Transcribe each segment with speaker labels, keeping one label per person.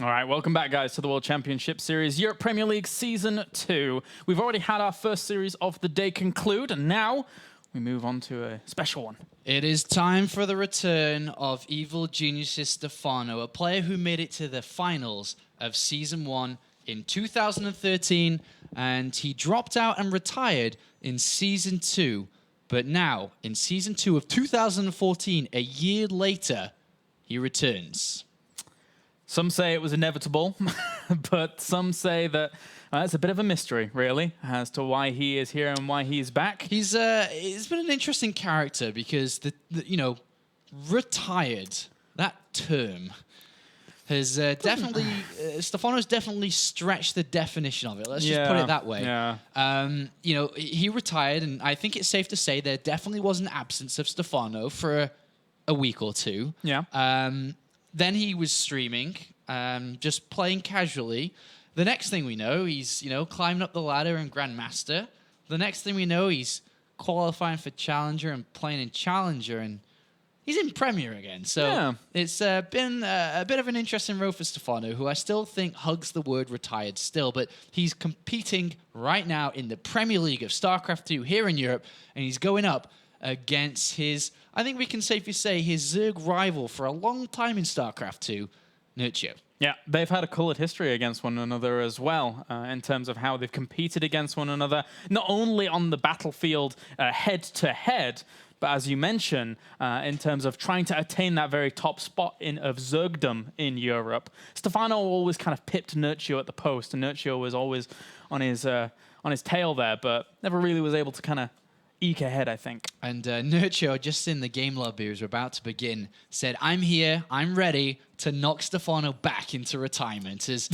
Speaker 1: All right, welcome back, guys, to the World Championship Series, Europe Premier League Season 2. We've already had our first series of the day conclude, and now we move on to a special one.
Speaker 2: It is time for the return of Evil Genius's Stefano, a player who made it to the finals of Season 1 in 2013, and he dropped out and retired in Season 2. But now, in Season 2 of 2014, a year later, he returns.
Speaker 1: Some say it was inevitable, but some say that it's a bit of a mystery, really, as to why he is here and why he's back.
Speaker 2: He's been an interesting character because retired, that term has definitely Stefano's definitely stretched the definition of it. Let's just put it that way.
Speaker 1: Yeah.
Speaker 2: He retired, and I think it's safe to say there definitely was an absence of Stefano for a week or two.
Speaker 1: Yeah.
Speaker 2: Then he was streaming, just playing casually. The next thing we know, he's climbing up the ladder in Grandmaster. The next thing we know, he's qualifying for Challenger and playing in Challenger, and he's in Premier again. So it's been a bit of an interesting road for Stefano, who I still think hugs the word retired still, but he's competing right now in the Premier League of StarCraft 2 here in Europe, and he's going up against his, I think we can safely say, his Zerg rival for a long time in StarCraft 2, Nerchio.
Speaker 1: Yeah, they've had a colored history against one another as well, in terms of how they've competed against one another, not only on the battlefield head-to-head, but as you mentioned, in terms of trying to attain that very top spot of Zergdom in Europe. Stefano always kind of pipped Nerchio at the post, and Nerchio was always on his tail there, but never really was able to kind of eke ahead, I think.
Speaker 2: And Nerchio, just in the game lobby as we're about to begin, said, "I'm here, I'm ready to knock Stefano back into retirement." As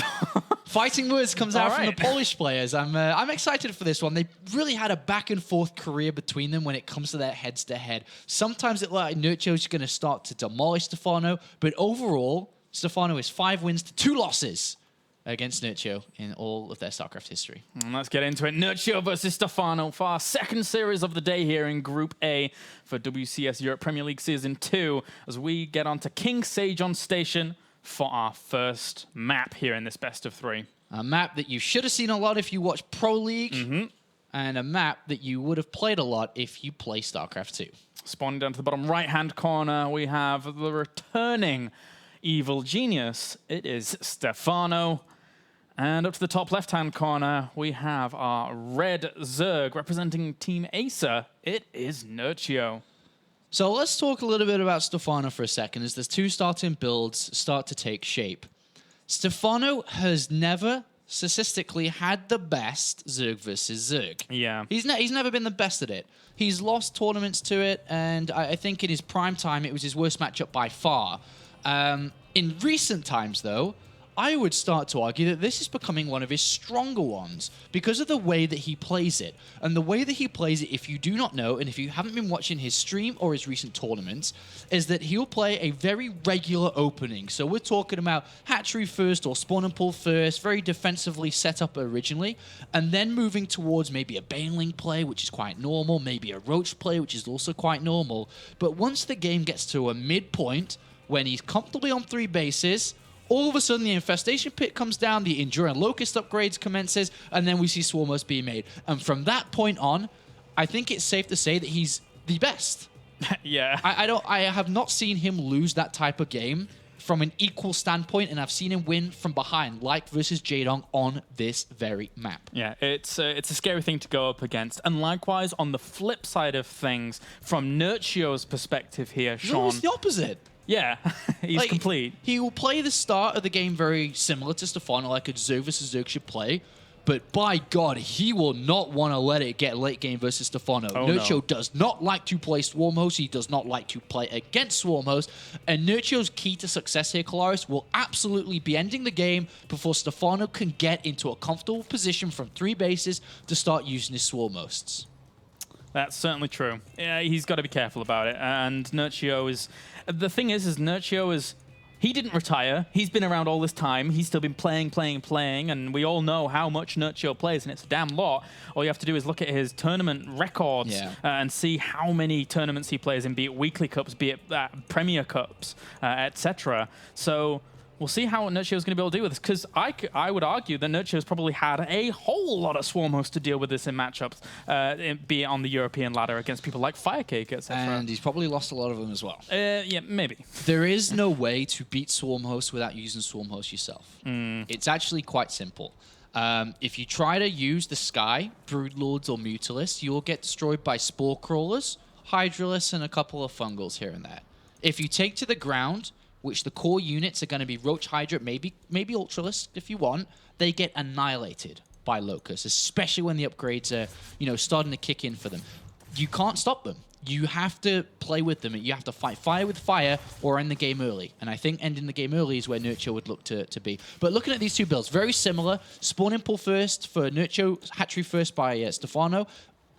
Speaker 2: fighting words comes out from the Polish players. I'm excited for this one. They really had a back and forth career between them when it comes to their heads to head. Sometimes it looked like Nerchio's going to start to demolish Stefano, but overall, Stefano is 5 wins to 2 losses against Nerchio in all of their StarCraft history.
Speaker 1: And let's get into it. Nerchio versus Stefano for our second series of the day here in Group A for WCS Europe Premier League Season 2, as we get on to King Sejong Station for our first map here in this best of 3.
Speaker 2: A map that you should have seen a lot if you watch Pro League, and a map that you would have played a lot if you play StarCraft 2.
Speaker 1: Spawning down to the bottom right-hand corner, we have the returning Evil Genius. It is Stefano. And up to the top left-hand corner, we have our red Zerg representing Team Acer. It is Nerchio.
Speaker 2: So let's talk a little bit about Stefano for a second as there's 2 starting builds start to take shape. Stefano has never statistically had the best Zerg versus Zerg.
Speaker 1: Yeah.
Speaker 2: He's never been the best at it. He's lost tournaments to it, and I think in his prime time, it was his worst matchup by far. In recent times, though, I would start to argue that this is becoming one of his stronger ones because of the way that he plays it. And the way that he plays it, if you do not know, and if you haven't been watching his stream or his recent tournaments, is that he'll play a very regular opening. So we're talking about hatchery first or spawn and pull first, very defensively set up originally, and then moving towards maybe a Baneling play, which is quite normal, maybe a Roach play, which is also quite normal. But once the game gets to a midpoint, when he's comfortably on 3 bases, all of a sudden, the Infestation Pit comes down, the Enduring Locust upgrades commences, and then we see Swarmos being made. And from that point on, I think it's safe to say that he's the best.
Speaker 1: Yeah.
Speaker 2: I have not seen him lose that type of game from an equal standpoint, and I've seen him win from behind, like versus Jaedong on this very map.
Speaker 1: Yeah, it's a scary thing to go up against. And likewise, on the flip side of things, from Nerchio's perspective here, Sean...
Speaker 2: It's almost the opposite.
Speaker 1: Yeah, he's complete.
Speaker 2: He will play the start of the game very similar to Stefano, like a Zerg versus Zerg should play. But by God, he will not want to let it get late game versus Stefano. Nerchio does not like to play Swarm Host. He does not like to play against Swarm Host. And Nerchio's key to success here, Kalaris, will absolutely be ending the game before Stefano can get into a comfortable position from 3 bases to start using his Swarm Hosts.
Speaker 1: That's certainly true. Yeah, he's got to be careful about it. And Nerchio is... The thing is Nerchio is... He didn't retire. He's been around all this time. He's still been playing, and we all know how much Nerchio plays, and it's a damn lot. All you have to do is look at his tournament records and see how many tournaments he plays in, be it weekly cups, be it Premier Cups, etc. So we'll see how Nerchio is going to be able to deal with this, because I would argue that Nerchio's probably had a whole lot of swarm hosts to deal with this in matchups, be it on the European ladder against people like Firecake, etc.
Speaker 2: And he's probably lost a lot of them as well.
Speaker 1: Yeah, maybe.
Speaker 2: There is no way to beat Swarm Host without using Swarm Host yourself. It's actually quite simple. If you try to use the Sky, Broodlords, or Mutalisks, you'll get destroyed by Spore Crawlers, Hydralisks, and a couple of Fungals here and there. If you take to the ground, which the core units are going to be Roach Hydra, maybe Ultralisk if you want, they get annihilated by Locust, especially when the upgrades are, starting to kick in for them. You can't stop them. You have to play with them. You have to fight fire with fire or end the game early. And I think ending the game early is where Nerchio would look to be. But looking at these two builds, very similar. Spawn Impulse first for Nerchio, Hatchery first by Stefano.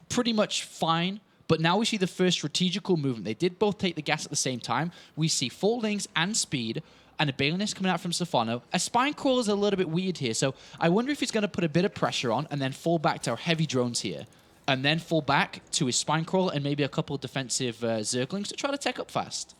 Speaker 2: Pretty much fine. But now we see the first strategical movement. They did both take the gas at the same time. We see full links and speed, and a Balinist coming out from Stefano. A Spine Crawler is a little bit weird here, so I wonder if he's going to put a bit of pressure on and then fall back to heavy drones here, and then fall back to his Spine Crawler and maybe a couple of defensive Zerglings to try to tech up fast.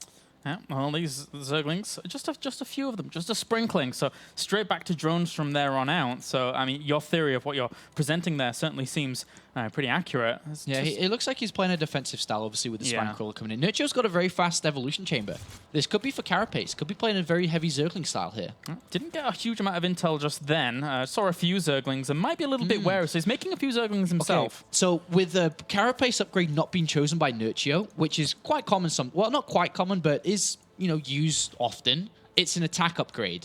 Speaker 1: Yeah, well, these Zerglings, just a few of them, just a sprinkling. So straight back to drones from there on out. So, I mean, your theory of what you're presenting there certainly seems pretty accurate.
Speaker 2: It looks like he's playing a defensive style, obviously, with the Spine Crawler coming in. Nerchio's got a very fast Evolution Chamber. This could be for Carapace. Could be playing a very heavy Zergling style here.
Speaker 1: Didn't get a huge amount of intel just then. Saw a few Zerglings and might be a little bit wary. So he's making a few Zerglings himself.
Speaker 2: Okay. So with the Carapace upgrade not being chosen by Nerchio, which is quite common, well, not quite common, but is used often. It's an attack upgrade.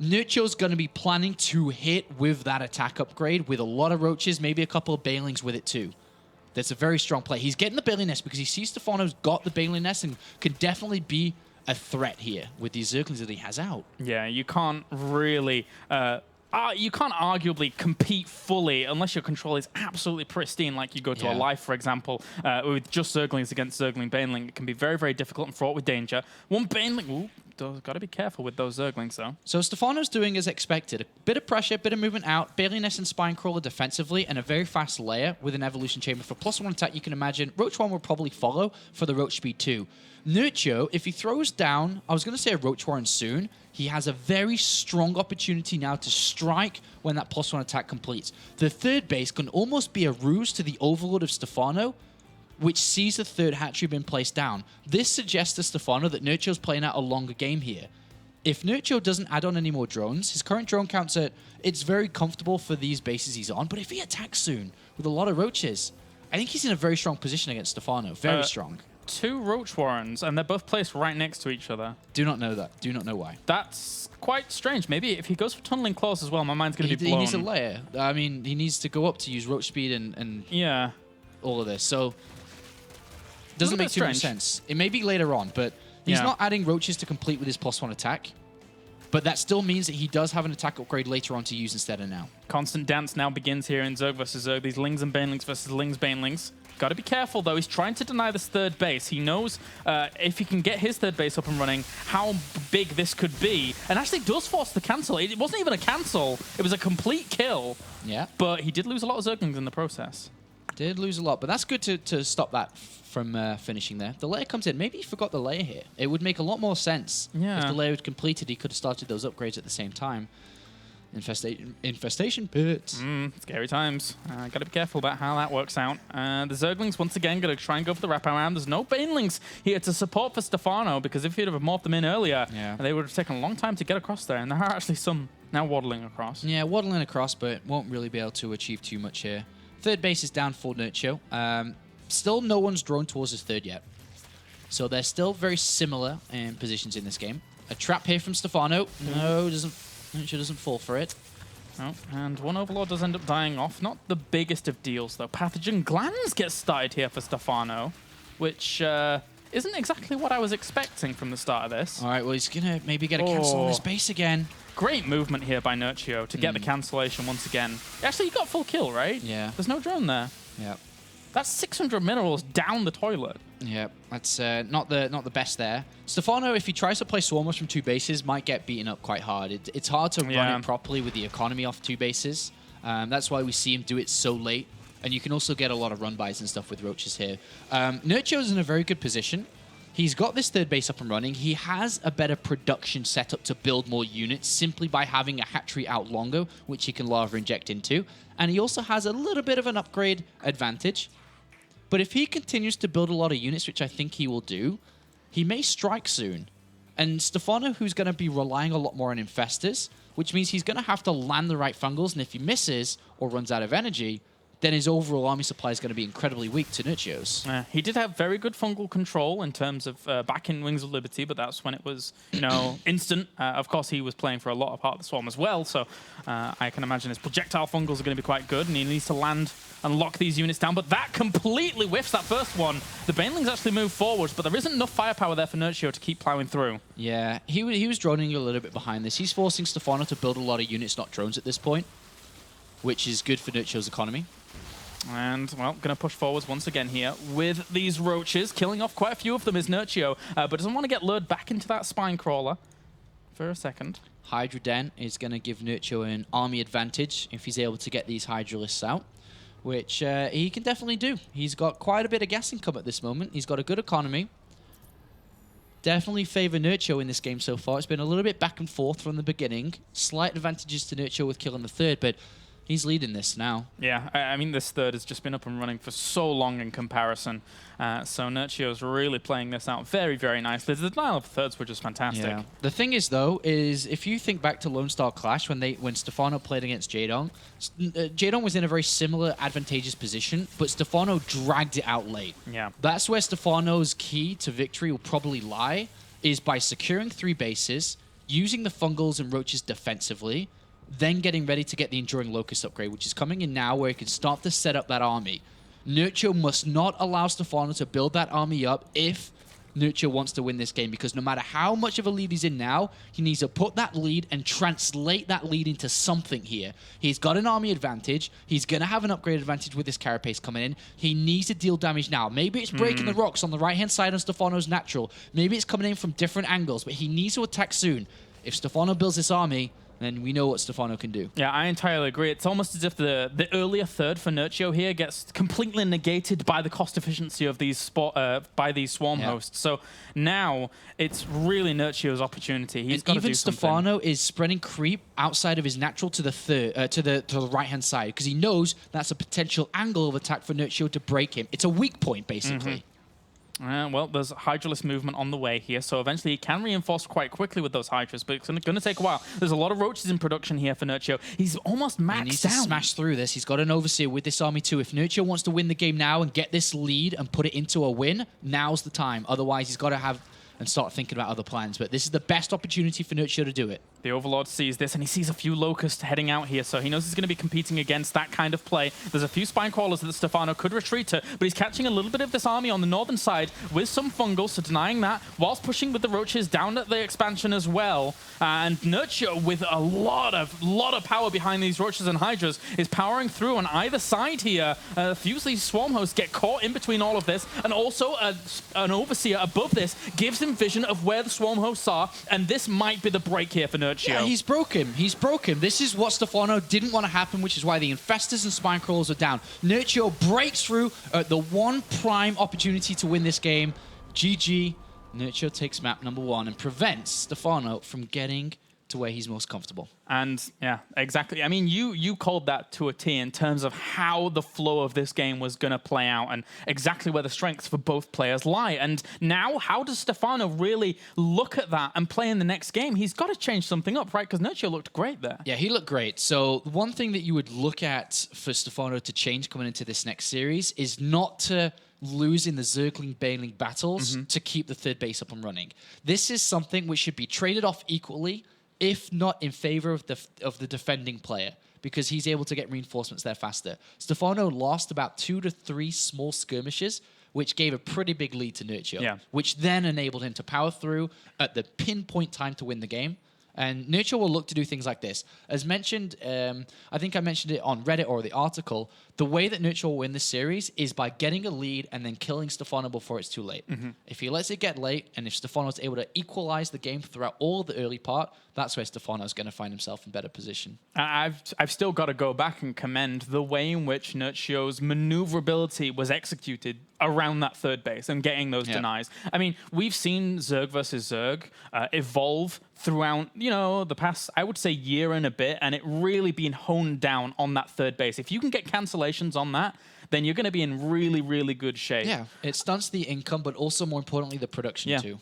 Speaker 2: Nerchio's going to be planning to hit with that attack upgrade with a lot of roaches, maybe a couple of Banelings with it too. That's a very strong play. He's getting the Baneling Nest because he sees Stefano's got the Baneling Nest and can definitely be a threat here with these Zerglings that he has out.
Speaker 1: Yeah, you can't really... you can't arguably compete fully unless your control is absolutely pristine, like you go to a Life, for example, with just Zerglings against Zergling Baneling. It can be very, very difficult and fraught with danger. One Baneling... Got to be careful with those Zerglings, though.
Speaker 2: So Stefano's doing as expected. A bit of pressure, a bit of movement out, Baneling Nest and Spine Crawler defensively, and a very fast layer with an Evolution Chamber. For +1 attack, you can imagine Roach 1 will probably follow for the Roach Speed 2. Nerchio, if he throws down, I was going to say a Roach Warren soon, he has a very strong opportunity now to strike when that +1 attack completes. The third base can almost be a ruse to the Overlord of Stefano, which sees the third hatchery being placed down. This suggests to Stefano that Nerchio's playing out a longer game here. If Nerchio doesn't add on any more drones, his current drone count's it's very comfortable for these bases he's on, but if he attacks soon with a lot of roaches, I think he's in a very strong position against Stefano. Very strong.
Speaker 1: 2 Roach Warrens, and they're both placed right next to each other.
Speaker 2: Do not know that. Do not know why.
Speaker 1: That's quite strange. Maybe if he goes for Tunneling Claws as well, my mind's going to be blown.
Speaker 2: He needs a layer. I mean, he needs to go up to use Roach Speed and all of this. So... doesn't make too much sense. It may be later on, but he's not adding roaches to complete with his +1 attack. But that still means that he does have an attack upgrade later on to use instead of now.
Speaker 1: Constant dance now begins here in Zerg versus Zerg. These Lings and Banelings versus Lings, Banelings. Got to be careful, though. He's trying to deny this third base. He knows if he can get his third base up and running, how big this could be. And actually does force the cancel. It wasn't even a cancel. It was a complete kill.
Speaker 2: Yeah.
Speaker 1: But he did lose a lot of Zerglings in the process.
Speaker 2: Did lose a lot, but that's good to stop that from finishing there. The layer comes in. Maybe he forgot the layer here. It would make a lot more sense.
Speaker 1: Yeah.
Speaker 2: If the layer had completed, he could have started those upgrades at the same time. Infestation pit.
Speaker 1: Scary times. Got to be careful about how that works out. The Zerglings, once again, going to try and go for the wraparound. There's no Banelings here to support for Stefano, because if he'd have morphed them in earlier, they would have taken a long time to get across there. And there are actually some now waddling across.
Speaker 2: Yeah, waddling across, but won't really be able to achieve too much here. Third base is down for Nerchio. Still no one's drawn towards his third yet. So they're still very similar in positions in this game. A trap here from Stefano. No, Nerchio doesn't fall for it.
Speaker 1: Oh, and one Overlord does end up dying off. Not the biggest of deals, though. Pathogen Glands gets started here for Stefano, which isn't exactly what I was expecting from the start of this.
Speaker 2: All right, well, he's going to maybe get a cancel on his base again.
Speaker 1: Great movement here by Nerchio to get the cancellation once again. Actually, you got full kill, right?
Speaker 2: Yeah.
Speaker 1: There's no drone there.
Speaker 2: Yeah.
Speaker 1: That's 600 minerals down the toilet.
Speaker 2: Yeah, that's not the best there. Stefano, if he tries to play Swarmers from 2 bases, might get beaten up quite hard. It's hard to run it properly with the economy off 2 bases. That's why we see him do it so late. And you can also get a lot of run-bys and stuff with roaches here. Nerchio's in a very good position. He's got this third base up and running. He has a better production setup to build more units simply by having a hatchery out longer, which he can lava inject into. And he also has a little bit of an upgrade advantage. But if he continues to build a lot of units, which I think he will do, he may strike soon. And Stefano, who's going to be relying a lot more on infestors, which means he's going to have to land the right fungals. And if he misses or runs out of energy, then his overall army supply is going to be incredibly weak to Nerchio's.
Speaker 1: He did have very good fungal control in terms of back in Wings of Liberty, but that's when it was, instant. Of course, he was playing for a lot of part of the Swarm as well, so I can imagine his projectile fungals are going to be quite good, and he needs to land and lock these units down, but that completely whiffs that first one. The Banelings actually move forwards, but there isn't enough firepower there for Nerchio to keep plowing through.
Speaker 2: Yeah, he was droning a little bit behind this. He's forcing Stefano to build a lot of units, not drones at this point, which is good for Nerchio's economy.
Speaker 1: And, well, going to push forwards once again here with these roaches. Killing off quite a few of them is Nerchio, but doesn't want to get lured back into that spine crawler for a second.
Speaker 2: Hydra Den is going to give Nerchio an army advantage if he's able to get these Hydralists out, which he can definitely do. He's got quite a bit of gas income at this moment. He's got a good economy. Definitely favor Nerchio in this game so far. It's been a little bit back and forth from the beginning. Slight advantages to Nerchio with killing the third, but he's leading this now.
Speaker 1: Yeah, I mean, this third has just been up and running for so long in comparison. So Nerchio's really playing this out very, very nicely. The denial of thirds were just fantastic.
Speaker 2: Yeah. The thing is, though, is if you think back to Lone Star Clash when Stefano played against Jadong, Jadong was in a very similar advantageous position, but Stefano dragged it out late.
Speaker 1: Yeah.
Speaker 2: That's where Stefano's key to victory will probably lie, is by securing 3 bases, using the fungals and roaches defensively, then getting ready to get the Enduring Locust upgrade, which is coming in now where he can start to set up that army. Nerchio must not allow Stefano to build that army up if Nerchio wants to win this game, because no matter how much of a lead he's in now, he needs to put that lead and translate that lead into something here. He's got an army advantage. He's going to have an upgrade advantage with this carapace coming in. He needs to deal damage now. Maybe it's breaking the rocks on the right-hand side on Stefano's natural. Maybe it's coming in from different angles, but he needs to attack soon. If Stefano builds this army, then we know what Stefano can do.
Speaker 1: Yeah, I entirely agree. It's almost as if the earlier third for Nerchio here gets completely negated by the cost efficiency of these by these swarm hosts. So now it's really Nerchio's opportunity. He's got to do something.
Speaker 2: Even Stefano is spreading creep outside of his natural to the to the right hand side because he knows that's a potential angle of attack for Nerchio to break him. It's a weak point basically.
Speaker 1: Well, there's Hydralist movement on the way here, so eventually he can reinforce quite quickly with those Hydras, but it's going to take a while. There's a lot of roaches in production here for Nerchio. He's almost maxed out.
Speaker 2: He needs to smash through this. He's got an Overseer with this army too. If Nerchio wants to win the game now and get this lead and put it into a win, now's the time. Otherwise, he's got to have and start thinking about other plans. But this is the best opportunity for Nerchio to do it.
Speaker 1: The Overlord sees this, and he sees a few Locusts heading out here, so he knows he's going to be competing against that kind of play. There's a few Spine Crawlers that Stefano could retreat to, but he's catching a little bit of this army on the northern side with some Fungals, so denying that, whilst pushing with the Roaches down at the expansion as well. And Nerchio, with a lot of power behind these Roaches and Hydras, is powering through on either side here. A few of these Swarm Hosts get caught in between all of this, and also an Overseer above this gives him vision of where the Swarm Hosts are, and this might be the break here for Nerchio.
Speaker 2: Yeah, he's broken. He's broken. This is what Stefano didn't want to happen, which is why the Infestors and Spine Crawlers are down. Nerchio breaks through at the one prime opportunity to win this game. GG. Nerchio takes map number 1 and prevents Stefano from getting to where he's most comfortable.
Speaker 1: And yeah, exactly. I mean, you called that to a T in terms of how the flow of this game was going to play out and exactly where the strengths for both players lie. And now, how does Stefano really look at that and play in the next game? He's got to change something up, right? Because Nerchio looked great there.
Speaker 2: Yeah, he looked great. So one thing that you would look at for Stefano to change coming into this next series is not to lose in the Zergling-Baneling battles to keep the third base up and running. This is something which should be traded off equally, if not in favor of the defending player, because he's able to get reinforcements there faster. Stefano lost about 2 to 3 small skirmishes, which gave a pretty big lead to Nerchio, which then enabled him to power through at the pinpoint time to win the game. And Nerchio will look to do things like this. As mentioned, I think I mentioned it on Reddit or the article, the way that Nerchio will win this series is by getting a lead and then killing Stefano before it's too late. If he lets it get late, and if Stefano's able to equalize the game throughout all the early part, that's where Stefano's going to find himself in better position.
Speaker 1: I've still got to go back and commend the way in which Nerchio's maneuverability was executed around that third base and getting those denies. I mean, we've seen Zerg versus Zerg evolve throughout, the past, I would say, year and a bit, and it really been honed down on that third base. If you can get cancellations on that, then you're going to be in really, really good shape.
Speaker 2: Yeah, it stunts the income, but also more importantly, the production too.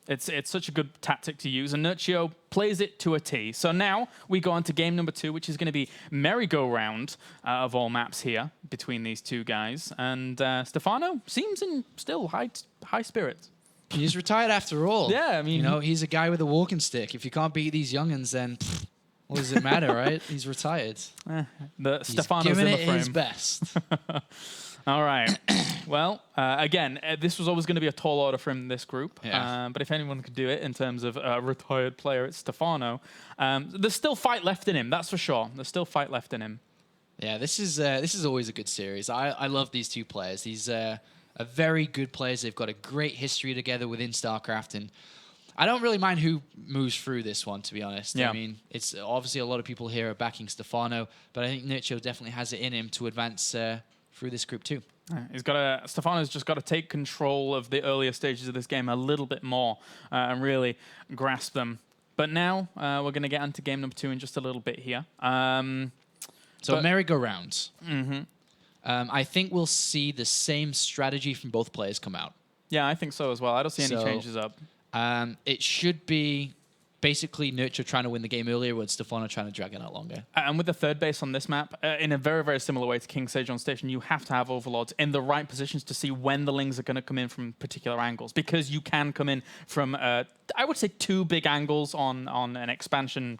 Speaker 1: It's such a good tactic to use, and Nerchio plays it to a T. So now we go on to game number 2, which is going to be merry-go-round of all maps here between these two guys. And Stefano seems in still high spirits.
Speaker 2: He's retired after all.
Speaker 1: Yeah, I mean...
Speaker 2: he's a guy with a walking stick. If you can't beat these youngins, then what does it matter, right? He's retired.
Speaker 1: Stefano's
Speaker 2: giving
Speaker 1: in the
Speaker 2: it
Speaker 1: frame.
Speaker 2: his best.
Speaker 1: All right. Well, again, this was always going to be a tall order from this group.
Speaker 2: Yeah.
Speaker 1: But if anyone could do it in terms of a retired player, it's Stefano. There's still fight left in him, that's for sure. There's still fight left in him.
Speaker 2: Yeah, this is always a good series. I love these two players. These are very good players. They've got a great history together within StarCraft, and I don't really mind who moves through this one, to be honest.
Speaker 1: Yeah.
Speaker 2: I mean, it's obviously a lot of people here are backing Stefano, but I think Nerchio definitely has it in him to advance through this group too.
Speaker 1: Stefano's just got to take control of the earlier stages of this game a little bit more and really grasp them. But now we're going to get into game number 2 in just a little bit here.
Speaker 2: So merry-go-rounds. I think we'll see the same strategy from both players come out.
Speaker 1: Yeah, I think so as well. I don't see any changes up.
Speaker 2: It should be basically Nerchio trying to win the game earlier with Stefano trying to drag it out longer.
Speaker 1: And with the third base on this map, in a very, very similar way to King Sage on Station, you have to have overlords in the right positions to see when the lings are going to come in from particular angles, because you can come in from, I would say, 2 big angles on an expansion.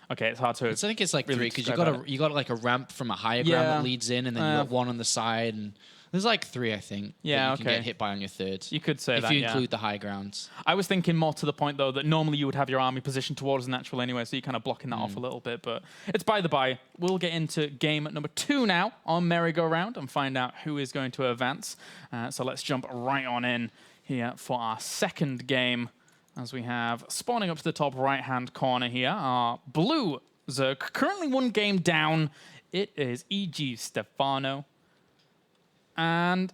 Speaker 1: Okay, it's hard to.
Speaker 2: I think it's like
Speaker 1: really
Speaker 2: 3 because you got like a ramp from a higher ground that leads in, and then you got 1 on the side, and there's like 3, I think.
Speaker 1: Yeah,
Speaker 2: that you can get hit by on your third.
Speaker 1: You could say
Speaker 2: if
Speaker 1: that,
Speaker 2: you include the high grounds.
Speaker 1: I was thinking more to the point though that normally you would have your army positioned towards natural anyway, so you're kind of blocking that off a little bit. But it's by the by. We'll get into game number 2 now on merry-go-round and find out who is going to advance. So let's jump right on in here for our second game, as we have spawning up to the top right-hand corner here our blue Zerg, currently 1 game down. It is E.G. Stefano. And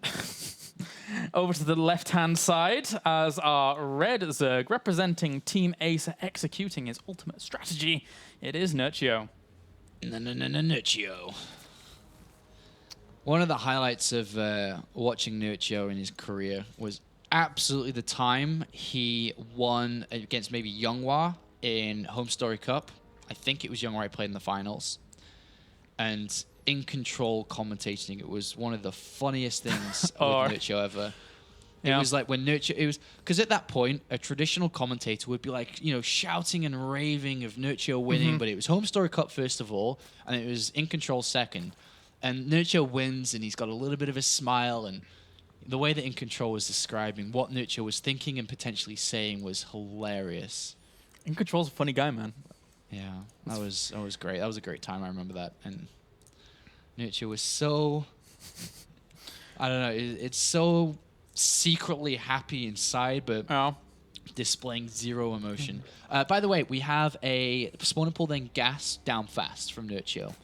Speaker 1: over to the left-hand side as our red Zerg, representing Team Ace, executing his ultimate strategy. It is Nerchio.
Speaker 2: Nerchio. One of the highlights of watching Nerchio in his career was absolutely the time he won against maybe Younghwa in Home Story Cup. I think it was Younghwa I played in the finals. And in control commentating, it was one of the funniest things with Nerchio ever. It was like when Nerchio, it was because at that point, a traditional commentator would be like, shouting and raving of Nerchio winning, but it was Home Story Cup first of all, and it was in control second. And Nerchio wins, and he's got a little bit of a smile, and the way that in control was describing what Nerchio was thinking and potentially saying was hilarious.
Speaker 1: In control's a funny guy, man.
Speaker 2: Yeah, that was great. That was a great time. I remember that. And Nerchio was so, I don't know, it's so secretly happy inside, but displaying 0 emotion. By the way, we have a spawn and pull then gas down fast from Nerchio.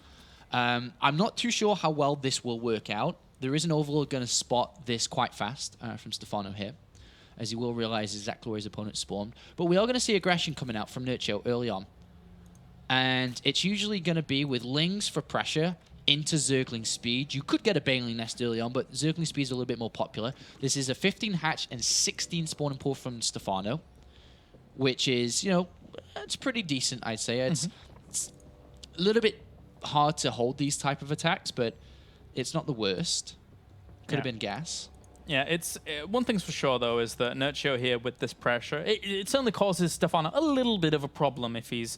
Speaker 2: I'm not too sure how well this will work out. There is an overlord going to spot this quite fast from Stefano here, as he will realize exactly where his opponent spawned. But we are going to see aggression coming out from Nerchio early on. And it's usually going to be with Lings for pressure into Zergling speed. You could get a Baneling Nest early on, but Zergling speed is a little bit more popular. This is a 15 hatch and 16 spawn and pull from Stefano, which is, it's pretty decent, I'd say. It's a little bit hard to hold these type of attacks, but it's not the worst. Could have been gas.
Speaker 1: Yeah, it's one thing's for sure though is that Nerchio here with this pressure, it certainly causes Stefano a little bit of a problem if he's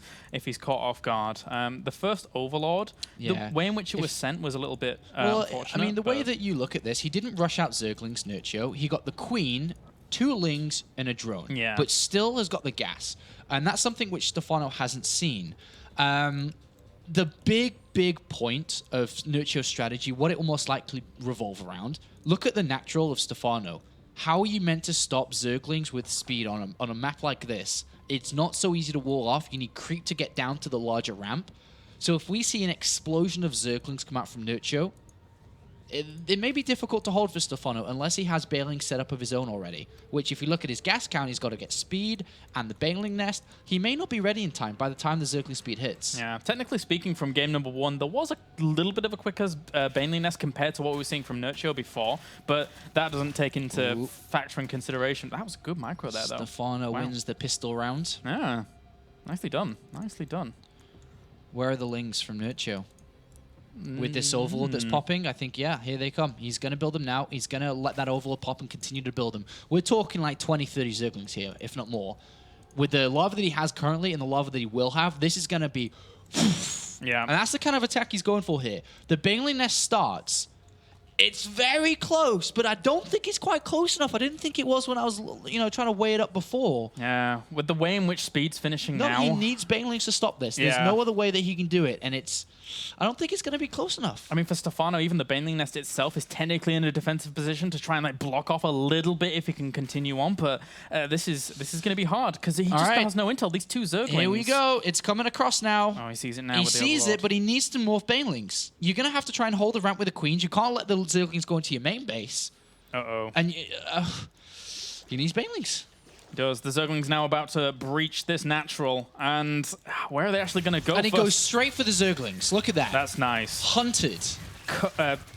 Speaker 1: caught off guard. The first Overlord, the way in which it was sent was a little bit unfortunate.
Speaker 2: I mean, the way that you look at this, he didn't rush out Zerglings, Nerchio. He got the Queen, 2 Lings, and a drone.
Speaker 1: Yeah.
Speaker 2: But still has got the gas, and that's something which Stefano hasn't seen. The big point of Nerchio's strategy, what it will most likely revolve around. Look at the natural of Stefano. How are you meant to stop Zerglings with speed on a map like this? It's not so easy to wall off. You need creep to get down to the larger ramp. So if we see an explosion of Zerglings come out from Nerchio, it may be difficult to hold for Stefano unless he has Baneling set up of his own already, which if you look at his gas count, he's got to get speed and the Baneling nest. He may not be ready in time by the time the Zergling speed hits.
Speaker 1: Yeah, technically speaking, from game number 1, there was a little bit of a quicker Baneling nest compared to what we were seeing from Nerchio before, but that doesn't take into factor in consideration. That was a good micro there, though.
Speaker 2: Stefano wins the pistol round.
Speaker 1: Yeah, nicely done. Nicely done.
Speaker 2: Where are the lings from Nerchio? With this overload that's popping, I think, yeah, here they come. He's going to build them now. He's going to let that overload pop and continue to build them. We're talking like 20, 30 Zerglings here, if not more. With the lava that he has currently and the lava that he will have, this is going to be...
Speaker 1: Yeah.
Speaker 2: And that's the kind of attack he's going for here. The Baneling nest starts. It's very close, but I don't think it's quite close enough. I didn't think it was when I was, trying to weigh it up before.
Speaker 1: Yeah, with the way in which Speed's finishing now.
Speaker 2: No, he needs Banelings to stop this. There's no other way that he can do it, and I don't think it's going to be close enough.
Speaker 1: I mean, for Stefano, even the Baneling nest itself is technically in a defensive position to try and like block off a little bit if he can continue on, but this is going to be hard because he just has no intel. These 2 Zerglings.
Speaker 2: Here we go. It's coming across now.
Speaker 1: Oh, he sees it now.
Speaker 2: He sees it, but he needs to morph Banelings. You're going to have to try and hold the ramp with the Queens. You can't let the Zerglings go into your main base.
Speaker 1: Uh-oh.
Speaker 2: And he needs Banelings.
Speaker 1: He does. The Zergling's now about to breach this natural, and where are they actually going to go?
Speaker 2: And he goes straight for the Zerglings. Look at that.
Speaker 1: That's nice.
Speaker 2: Hunted.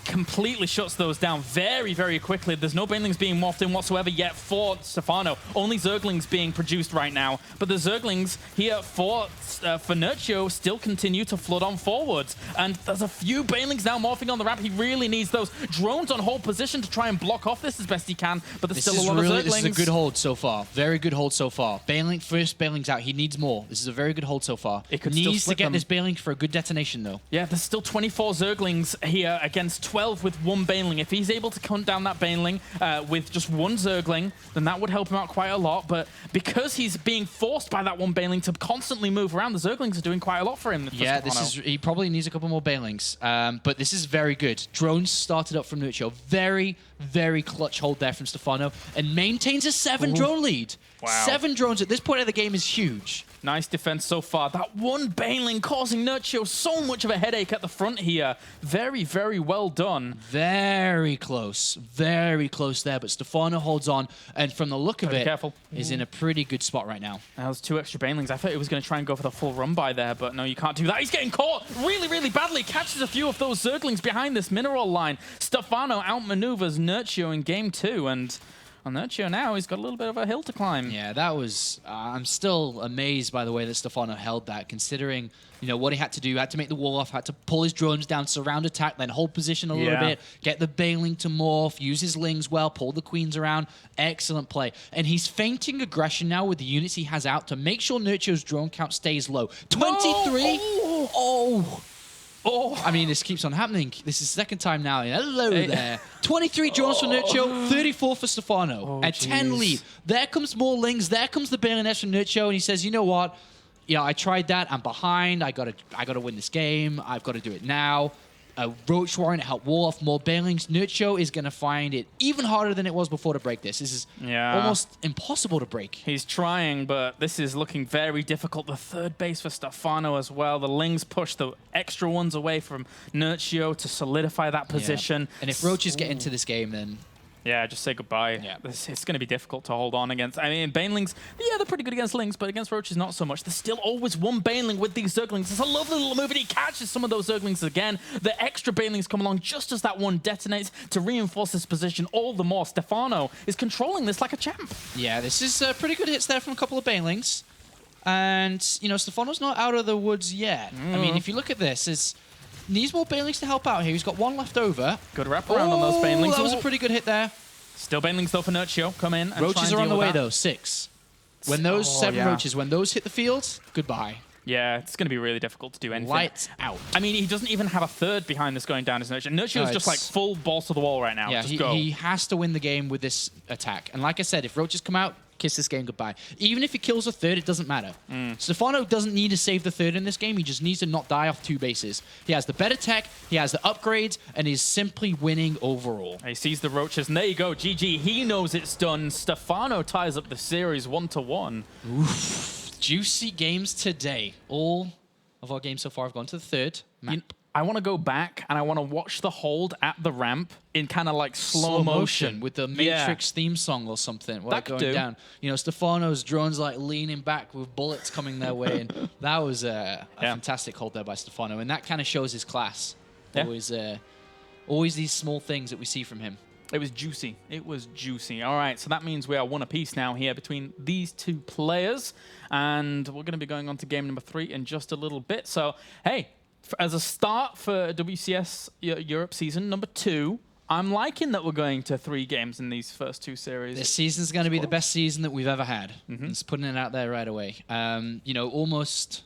Speaker 1: Completely shuts those down very, very quickly. There's no Banelings being morphed in whatsoever yet for Stefano. Only Zerglings being produced right now. But the Zerglings here for Nerchio still continue to flood on forwards. And there's a few Banelings now morphing on the ramp. He really needs those drones on hold position to try and block off this as best he can. But there's still a lot of Zerglings.
Speaker 2: This is a good hold so far. Very good hold so far. First Baneling's out. He needs more. This is a very good hold so far.
Speaker 1: It could
Speaker 2: needs
Speaker 1: still
Speaker 2: to get
Speaker 1: them.
Speaker 2: this Baneling for a good detonation, though.
Speaker 1: Yeah, there's still 24 Zerglings here against 12 with 1 Baneling. If he's able to count down that Baneling with just 1 Zergling, then that would help him out quite a lot. But because he's being forced by that 1 Baneling to constantly move around, the Zerglings are doing quite a lot for him.
Speaker 2: Yeah, he probably needs a couple more Banelings. But this is very good. Drones started up from Nerchio. Very, very clutch hold there from Stefano. And maintains a 7 drone lead.
Speaker 1: Wow.
Speaker 2: 7 drones at this point of the game is huge.
Speaker 1: Nice defense so far. That 1 Baneling causing Nerchio so much of a headache at the front here. Very, very well done.
Speaker 2: Very close there, but Stefano holds on, and from the look of it, is in a pretty good spot right now.
Speaker 1: That was 2 extra Banelings. I thought he was going to try and go for the full run by there, but no, you can't do that. He's getting caught really, really badly. Catches a few of those Zerglings behind this mineral line. Stefano outmaneuvers Nerchio in game 2, and on Nerchio now, he's got a little bit of a hill to climb.
Speaker 2: Yeah, that was... I'm still amazed by the way that Stefano held that, considering, what he had to do. He had to make the wall off, had to pull his drones down, surround attack, then hold position a little bit, get the Baneling to morph, use his lings well, pull the Queens around. Excellent play. And he's feinting aggression now with the units he has out to make sure Nerchio's drone count stays low. 23? Oh, I mean, this keeps on happening. This is the 2nd time now. Hello there. 23 drones for Nerchio, 34 for Stefano. At 10 lead. There comes more lings. There comes the Baneling from Nerchio, and he says, you know what? Yeah, I tried that. I'm behind. I gotta win this game. I've got to do it now. Roach Warren to help wall off more Banelings. Nerchio is going to find it even harder than it was before to break this. This is almost impossible to break.
Speaker 1: He's trying, but this is looking very difficult. The 3rd base for Stefano as well. The Lings push the extra ones away from Nerchio to solidify that position.
Speaker 2: And if Roaches get into this game, then...
Speaker 1: Yeah, just say goodbye.
Speaker 2: Yeah.
Speaker 1: It's going to be difficult to hold on against. I mean, Banelings, yeah, they're pretty good against Lings, but against Roaches, not so much. There's still always 1 Baneling with these Zerglings. It's a lovely little move, and he catches some of those Zerglings again. The extra Banelings come along just as that 1 detonates to reinforce his position all the more. Stefano is controlling this like a champ.
Speaker 2: Yeah, this is pretty good hits there from a couple of Banelings. And, Stefano's not out of the woods yet. I mean, if you look at this, needs more Banelings to help out here. He's got 1 left over.
Speaker 1: Good wraparound on those Banelings.
Speaker 2: That was a pretty good hit there.
Speaker 1: Still Banelings though for Nerchio. Come in and
Speaker 2: Roaches
Speaker 1: try and
Speaker 2: are on the way,
Speaker 1: that.
Speaker 2: though. 6. When those 7 Roaches, when those hit the field, goodbye.
Speaker 1: Yeah, it's going to be really difficult to do anything.
Speaker 2: Lights out.
Speaker 1: I mean, he doesn't even have a 3rd behind this going down as Nerchio. Nerchio is just like full balls to the wall right now.
Speaker 2: Yeah,
Speaker 1: just go.
Speaker 2: He has to win the game with this attack. And like I said, if Roaches come out, kiss this game goodbye. Even if he kills a 3rd, it doesn't matter. Stefano doesn't need to save the 3rd in this game. He just needs to not die off 2 bases. He has the better tech, he has the upgrades, and he's simply winning overall.
Speaker 1: He sees the Roaches, and there you go. GG. He knows it's done. Stefano ties up the series 1-1.
Speaker 2: Oof. Juicy games today. All of our games so far have gone to the 3rd map.
Speaker 1: I want to go back and I want to watch the hold at the ramp in kind of like slow motion
Speaker 2: with the Matrix theme song or something. While
Speaker 1: That could
Speaker 2: going
Speaker 1: do.
Speaker 2: down. You know, Stefano's drones like leaning back with bullets coming their way, and that was a fantastic hold there by Stefano, and that kind of shows his class.
Speaker 1: Yeah.
Speaker 2: Always these small things that we see from him.
Speaker 1: It was juicy. It was juicy. All right, so that means we are one apiece now here between these two players. And we're going to be going on to game number 3 in just a little bit. So, hey, as a start for WCS Europe season number 2, I'm liking that we're going to 3 games in these first 2 series.
Speaker 2: This season's going to be the best season that we've ever had. Just putting it out there right away. You know, almost...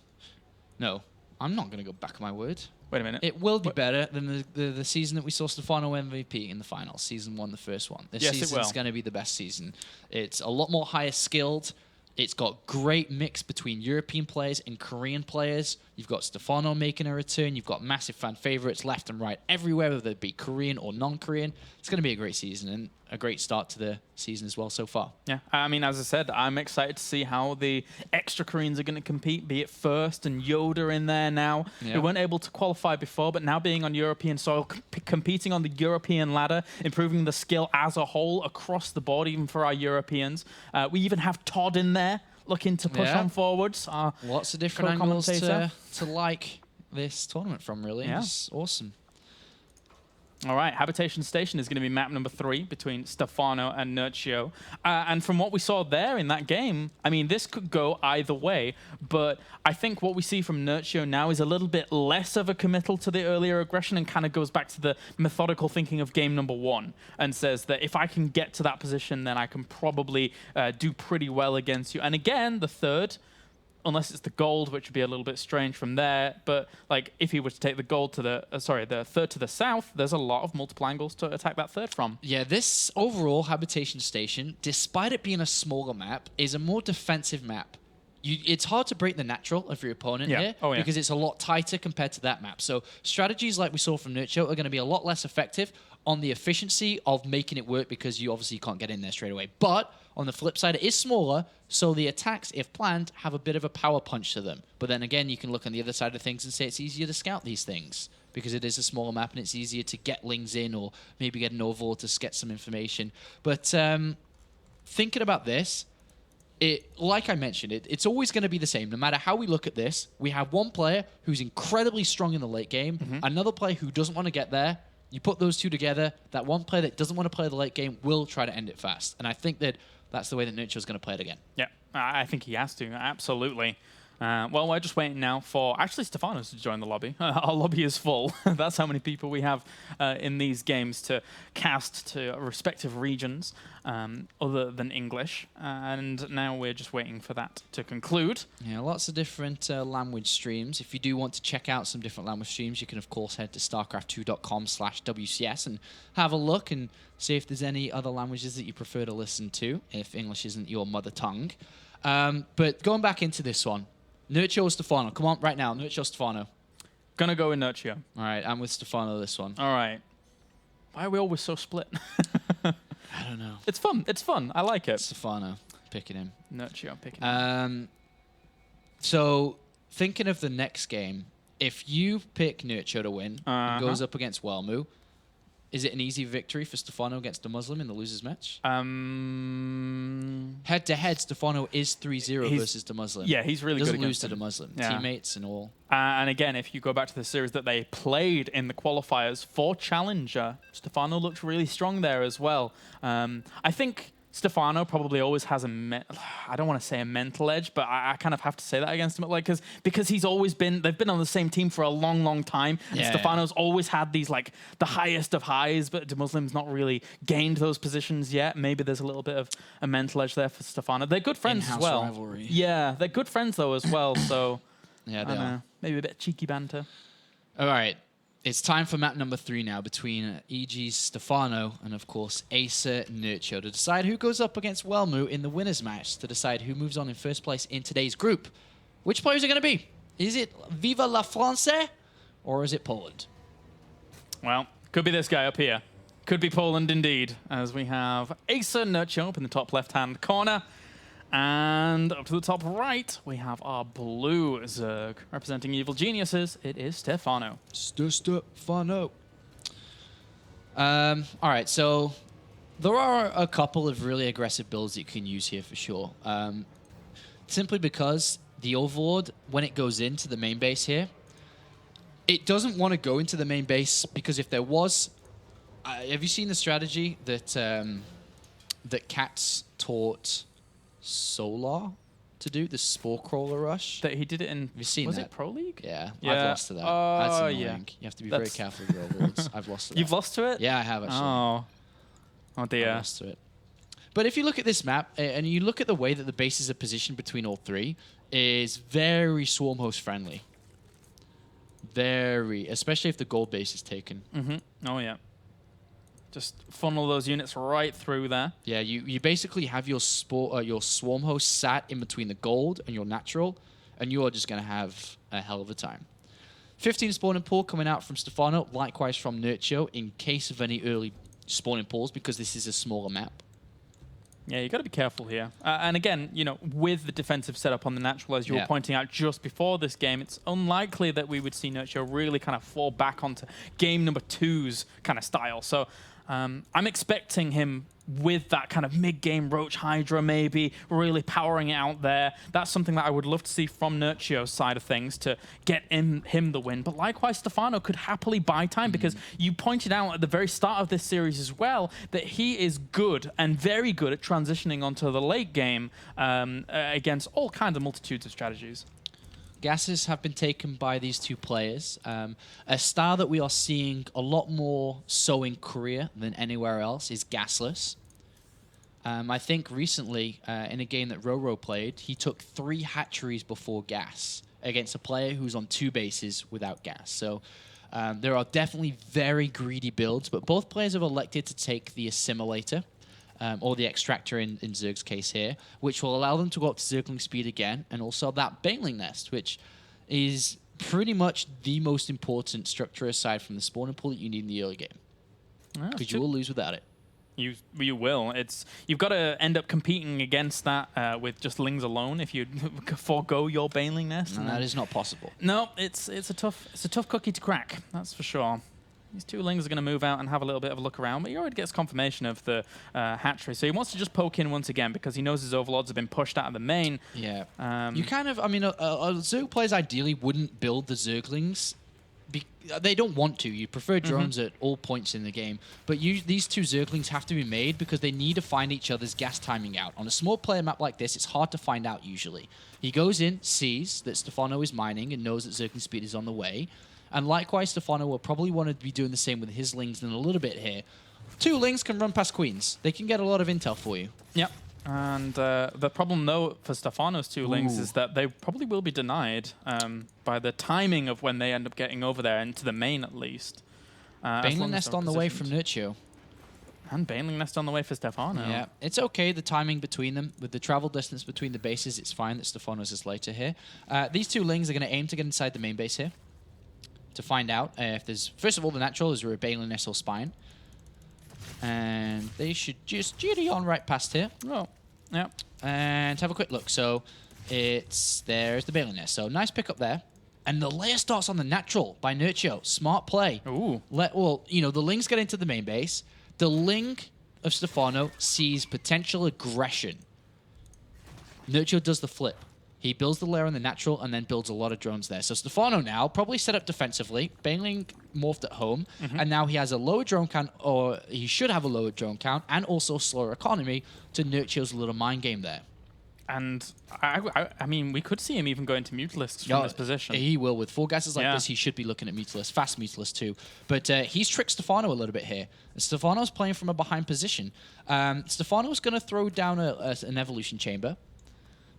Speaker 2: No, I'm not going to go back on my word.
Speaker 1: Wait a minute.
Speaker 2: It will be better than the season that we saw Stefano MVP in the finals. Season 1, the first one. This season's going to be the best season. It's a lot more higher skilled. It's got great mix between European players and Korean players. You've got Stefano making a return. You've got massive fan favorites left and right everywhere, whether it be Korean or non-Korean. It's going to be a great season and a great start to the season as well so far.
Speaker 1: Yeah, I mean, as I said, I'm excited to see how the extra Koreans are going to compete, be it First and Yoda in there now.
Speaker 2: Yeah.
Speaker 1: They weren't able to qualify before, but now being on European soil, competing on the European ladder, improving the skill as a whole across the board, even for our Europeans. We even have Todd in there looking to push on forwards.
Speaker 2: Lots of different angles
Speaker 1: co-commentator.
Speaker 2: to like this tournament from, really.
Speaker 1: Yeah.
Speaker 2: It's awesome.
Speaker 1: All right, Habitation Station is going to be map number 3 between Stefano and Nerchio. And from what we saw there in that game, I mean, this could go either way, but I think what we see from Nerchio now is a little bit less of a committal to the earlier aggression and kind of goes back to the methodical thinking of game number 1 and says that if I can get to that position, then I can probably do pretty well against you. And again, the third, unless it's the gold, which would be a little bit strange from there. But like, if he were to take the gold to the the third to the south, there's a lot of multiple angles to attack that third from.
Speaker 2: Yeah, this overall Habitation Station, despite it being a smaller map, is a more defensive map. It's hard to break the natural of your opponent here because it's a lot tighter compared to that map. So strategies like we saw from Nerchio are going to be a lot less effective on the efficiency of making it work because you obviously can't get in there straight away. But on the flip side, it is smaller, so the attacks, if planned, have a bit of a power punch to them. But then again, you can look on the other side of things and say it's easier to scout these things because it is a smaller map and it's easier to get lings in or maybe get an overlord to get some information. But thinking about this, like I mentioned, it's always going to be the same. No matter how we look at this, we have one player who's incredibly strong in the late game, another player who doesn't want to get there. You put those two together, that one player that doesn't want to play the late game will try to end it fast. And I think that that's the way that Nerchio's going to play it again.
Speaker 1: Yeah, I think he has to, absolutely. Well, we're just waiting now for actually Stefano to join the lobby. Our lobby is full. That's how many people we have in these games to cast to respective regions other than English. And now we're just waiting for that to conclude.
Speaker 2: Yeah, lots of different language streams. If you do want to check out some different language streams, you can, of course, head to starcraft2.com/WCS and have a look and see if there's any other languages that you prefer to listen to, if English isn't your mother tongue. But going back into this one, Nerchio or Stefano? Come on, right now. Nerchio or Stefano?
Speaker 1: Gonna go with Nerchio.
Speaker 2: All right, I'm with Stefano this one.
Speaker 1: All right. Why are we always so split?
Speaker 2: I don't know.
Speaker 1: It's fun. It's fun. I like it.
Speaker 2: Stefano, picking him.
Speaker 1: Nerchio, picking him.
Speaker 2: So, thinking of the next game, if you pick Nerchio to win and goes up against Welmu, is it an easy victory for Stefano against the Muslim in the losers match? Head-to-head, Stefano is 3-0 versus the Muslim.
Speaker 1: Yeah, he's really good
Speaker 2: doesn't
Speaker 1: against
Speaker 2: lose to
Speaker 1: him.
Speaker 2: the Muslim.
Speaker 1: Yeah.
Speaker 2: Teammates and all.
Speaker 1: And again, if you go back to the series that they played in the qualifiers for Challenger, Stefano looked really strong there as well. I think Stefano probably always has I don't want to say a mental edge, but I kind of have to say that against him, like, because he's always they've been on the same team for a long, long time. And Stefano's always had these, like, the highest of highs, but the Muslim's not really gained those positions yet. Maybe there's a little bit of a mental edge there for Stefano. They're good friends as well.
Speaker 2: Rivalry.
Speaker 1: Yeah, they're good friends though as well. So
Speaker 2: yeah, they are.
Speaker 1: Maybe a bit of cheeky banter.
Speaker 2: All right. It's time for map number 3 now between EG's Stefano and, of course, Acer Nerchio to decide who goes up against Welmu in the winners match to decide who moves on in first place in today's group. Which players are going to be? Is it Viva la France or is it Poland?
Speaker 1: Well, could be this guy up here. Could be Poland indeed, as we have Acer Nerchio up in the top left-hand corner. And up to the top right, we have our blue Zerg. Representing evil geniuses, it is Stefano.
Speaker 2: Stefano. All right, so there are a couple of really aggressive builds that you can use here for sure. Simply because the Overlord, when it goes into the main base here, it doesn't want to go into the main base because if there was... have you seen the strategy that that Cats taught Solar to do, the Spore Crawler Rush?
Speaker 1: That he did it in...
Speaker 2: Have you seen
Speaker 1: was
Speaker 2: that?
Speaker 1: it Pro League?
Speaker 2: Yeah,
Speaker 1: Yeah.
Speaker 2: I've lost to that. That's annoying.
Speaker 1: Yeah.
Speaker 2: You have to be very careful with your Overlords. I've lost to that.
Speaker 1: You've lost to it?
Speaker 2: Yeah, I have actually.
Speaker 1: Oh
Speaker 2: I
Speaker 1: dear.
Speaker 2: lost to it. But if you look at this map, and you look at the way that the bases are positioned between all three, is very swarm host friendly. Very, especially if the gold base is taken.
Speaker 1: Oh yeah. Just funnel those units right through there.
Speaker 2: Yeah, you basically have your swarm host sat in between the gold and your natural, and you are just going to have a hell of a time. 15 spawning pool coming out from Stefano, likewise from Nerchio, in case of any early spawning pools, because this is a smaller map.
Speaker 1: Yeah, you got to be careful here. And again, you know, with the defensive setup on the natural, as you were pointing out just before this game, it's unlikely that we would see Nerchio really kind of fall back onto game number 2's kind of style. So I'm expecting him with that kind of mid-game Roach Hydra maybe, really powering it out there. That's something that I would love to see from Nerchio's side of things to get him the win. But likewise, Stefano could happily buy time because you pointed out at the very start of this series as well that he is good and very good at transitioning onto the late game against all kinds of multitudes of strategies.
Speaker 2: Gases have been taken by these two players. A style that we are seeing a lot more so in Korea than anywhere else is gasless. I think recently, in a game that Ro32 played, he took 3 hatcheries before gas against a player who's on 2 bases without gas. So there are definitely very greedy builds, but both players have elected to take the assimilator. Or the extractor in Zerg's case here, which will allow them to go up to Zergling speed again, and also that Baneling Nest, which is pretty much the most important structure aside from the spawning pool that you need in the early game. Because you will lose without it.
Speaker 1: You will. You've got to end up competing against that with just Lings alone if you forego your Baneling Nest.
Speaker 2: And that is not possible.
Speaker 1: No, it's a tough cookie to crack, that's for sure. These 2 Lings are going to move out and have a little bit of a look around, but he already gets confirmation of the hatchery. So he wants to just poke in once again because he knows his overlords have been pushed out of the main.
Speaker 2: Yeah. You kind of, I mean, Zerg players ideally wouldn't build the Zerglings. They don't want to. You prefer drones at all points in the game. But these 2 Zerglings have to be made because they need to find each other's gas timing out. On a small player map like this, it's hard to find out usually. He goes in, sees that Stefano is mining, and knows that Zergling speed is on the way. And likewise, Stefano will probably want to be doing the same with his Lings in a little bit here. 2 Lings can run past Queens. They can get a lot of intel for you.
Speaker 1: Yep. And the problem, though, for Stefano's 2 Lings is that they probably will be denied by the timing of when they end up getting over there, into the main at least.
Speaker 2: Baneling Nest on the way from Nerchio.
Speaker 1: And Baneling Nest on the way for Stefano.
Speaker 2: Yeah, it's okay, the timing between them. With the travel distance between the bases, it's fine that Stefano's is later here. These 2 Lings are going to aim to get inside the main base here. To find out if there's, first of all, the natural, is there a Baneling Nest or Spine? And they should just jitty on right past here.
Speaker 1: Oh, yeah.
Speaker 2: And have a quick look. So there's the Baneling Nest. So nice pick up there. And the layer starts on the natural by Nerchio. Smart play.
Speaker 1: Ooh.
Speaker 2: Well, you know, the Lings get into the main base. The Ling of Stefano sees potential aggression. Nerchio does the flip. He builds the layer on the natural and then builds a lot of drones there. So Stefano now probably set up defensively. Baneling morphed at home. And now he has a lower drone count, or he should have a lower drone count, and also slower economy to Nerchio's little mind game there.
Speaker 1: And I mean, we could see him even going to Mutalisks from this position.
Speaker 2: He will. With 4 gases like this, he should be looking at Mutalisk, fast Mutalisk too. But he's tricked Stefano a little bit here. Stefano's playing from a behind position. Stefano's going to throw down an evolution chamber.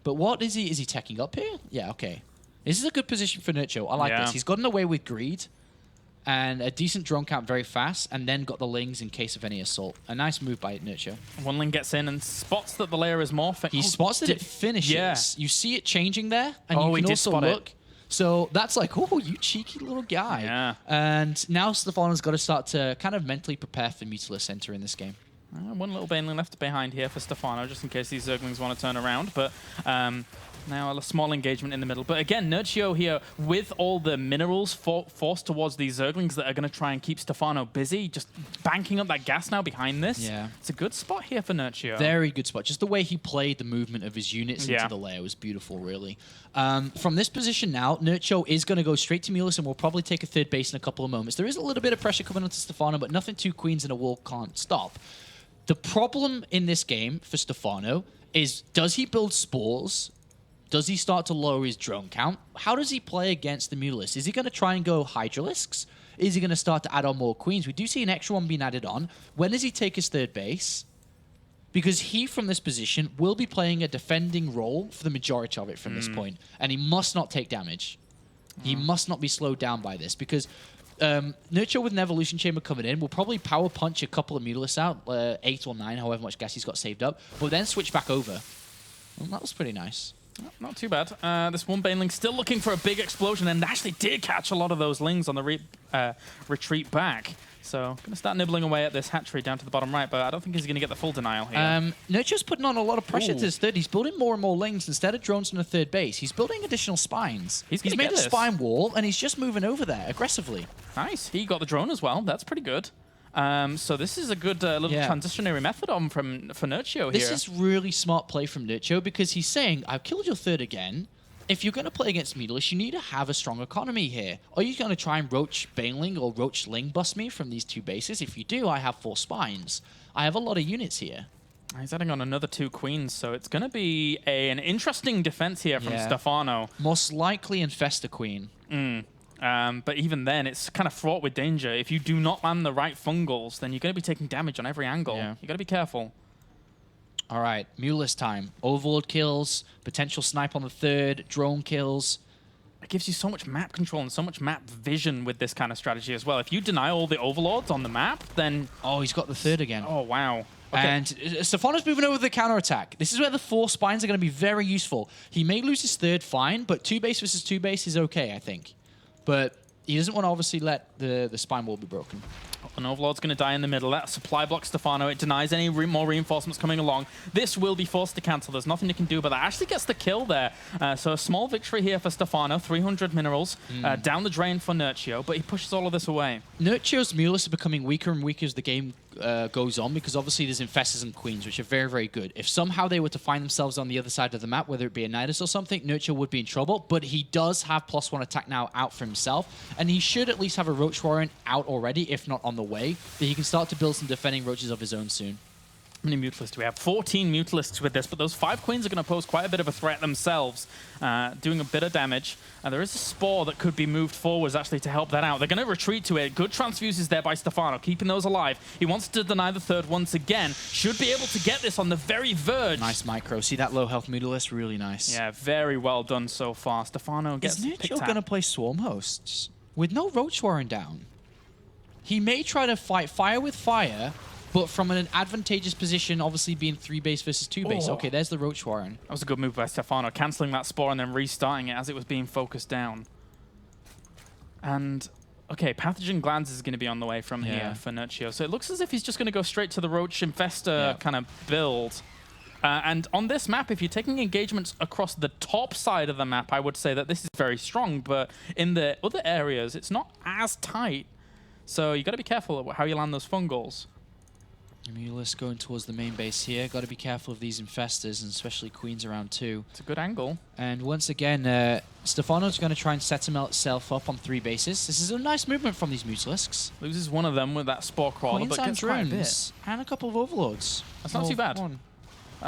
Speaker 2: But what is he? Is he teching up here? Yeah, okay. This is a good position for Nerchio. I like this. He's gotten away with greed and a decent drone count very fast, and then got the Lings in case of any assault. A nice move by Nerchio.
Speaker 1: 1 Ling gets in and spots that the layer is morphing.
Speaker 2: He spots that it finishes.
Speaker 1: Yeah.
Speaker 2: You see it changing there, and you can also look. So that's like, oh, you cheeky little guy.
Speaker 1: Yeah.
Speaker 2: And now Stefano's got to start to kind of mentally prepare for Mutalisk enter in this game.
Speaker 1: One little Baneling left behind here for Stefano, just in case these Zerglings want to turn around. But now a small engagement in the middle. But again, Nerchio here with all the minerals forced towards these Zerglings that are going to try and keep Stefano busy, just banking up that gas now behind this.
Speaker 2: Yeah.
Speaker 1: It's a good spot here for Nerchio.
Speaker 2: Very good spot. Just the way he played the movement of his units into the lair was beautiful, really. From this position now, Nerchio is going to go straight to Mulus and will probably take a third base in a couple of moments. There is a little bit of pressure coming onto Stefano, but nothing two queens in a wall can't stop. The problem in this game for Stefano is, does he build spores? Does he start to lower his drone count? How does he play against the Mutalisks? Is he going to try and go Hydralisks? Is he going to start to add on more queens? We do see an extra one being added on. When does he take his third base? Because he, from this position, will be playing a defending role for the majority of it from this point. And he must not take damage. He must not be slowed down by this. Because Nerchio with an Evolution Chamber coming in will probably power punch a couple of Mutalisks out, 8 or 9, however much gas he's got saved up, but then switch back over. Well, that was pretty nice.
Speaker 1: Not too bad. This one Baneling still looking for a big explosion and actually did catch a lot of those lings on the retreat back. So going to start nibbling away at this hatchery down to the bottom right, but I don't think he's going to get the full denial here.
Speaker 2: Nerchio's putting on a lot of pressure to his third. He's building more and more lings instead of drones on the third base. He's building additional spines. He's made a spine wall and he's just moving over there aggressively.
Speaker 1: Nice. He got the drone as well. That's pretty good. So this is a good little transitionary method for Nerchio here.
Speaker 2: This is really smart play from Nerchio because he's saying, I've killed your third again. If you're going to play against Mutalisk, you need to have a strong economy here. Are you going to try and Roach Baneling or Roach Ling bust me from these two bases? If you do, I have 4 spines. I have a lot of units here.
Speaker 1: He's adding on another 2 queens, so it's going to be an interesting defense here from Stefano.
Speaker 2: Most likely Infesta Queen.
Speaker 1: But even then, it's kind of fraught with danger. If you do not land the right fungals, then you're going to be taking damage on every angle.
Speaker 2: Yeah.
Speaker 1: You got to be careful.
Speaker 2: All right, Mulus time. Overlord kills, potential snipe on the third, drone kills.
Speaker 1: It gives you so much map control and so much map vision with this kind of strategy as well. If you deny all the overlords on the map, then...
Speaker 2: Oh, he's got the third again.
Speaker 1: Oh, wow.
Speaker 2: Okay. And Stefano's moving over the counterattack. This is where the 4 spines are going to be very useful. He may lose his third, fine, but 2 base versus 2 base is okay, I think. But he doesn't want to obviously let the spine wall be broken.
Speaker 1: An Overlord's going to die in the middle. That supply blocks Stefano. It denies any more reinforcements coming along. This will be forced to cancel. There's nothing you can do about that. Actually gets the kill there. So a small victory here for Stefano. 300 minerals. Down the drain for Nerchio, but he pushes all of this away.
Speaker 2: Nerchio's Mulus are becoming weaker and weaker as the game goes on because obviously there's Infestors and Queens, which are very, very good. If somehow they were to find themselves on the other side of the map, whether it be a Nidus or something, Nerchio would be in trouble, but he does have +1 attack now out for himself, and he should at least have a Roach Warren out already, if not on the way, that he can start to build some defending Roaches of his own soon.
Speaker 1: How many Mutalisks do we have? 14 Mutalisks with this, but those 5 Queens are going to pose quite a bit of a threat themselves, doing a bit of damage. There is a Spore that could be moved forwards actually to help that out. They're going to retreat to it. Good transfuses there by Stefano, keeping those alive. He wants to deny the third once again. Should be able to get this on the very verge.
Speaker 2: Nice micro. See that low health Mutalisk? Really nice.
Speaker 1: Yeah, very well done so far. Stefano gets picked
Speaker 2: Is Nerchio going to play Swarm Hosts? With no Roach Warren down. He may try to fight fire with fire, but from an advantageous position, obviously being 3 base versus 2 base. Okay, there's the Roach Warren.
Speaker 1: That was a good move by Stefano, cancelling that Spore and then restarting it as it was being focused down. And, okay, Pathogen Glands is going to be on the way from here for Nerchio. So it looks as if he's just going to go straight to the Roach Infester kind of build. And on this map, if you're taking engagements across the top side of the map, I would say that this is very strong. But in the other areas, it's not as tight. So you got to be careful about how you land those fungals.
Speaker 2: Mutalisk going towards the main base here. Got to be careful of these Infestors, and especially Queens around too.
Speaker 1: It's a good angle.
Speaker 2: And once again, Stefano's going to try and set himself up on 3 bases. This is a nice movement from these Mutalisks.
Speaker 1: Loses one of them with that Spore Crawler,
Speaker 2: Queens
Speaker 1: but gets quite a bit.
Speaker 2: And a couple of Overlords.
Speaker 1: That's not too bad.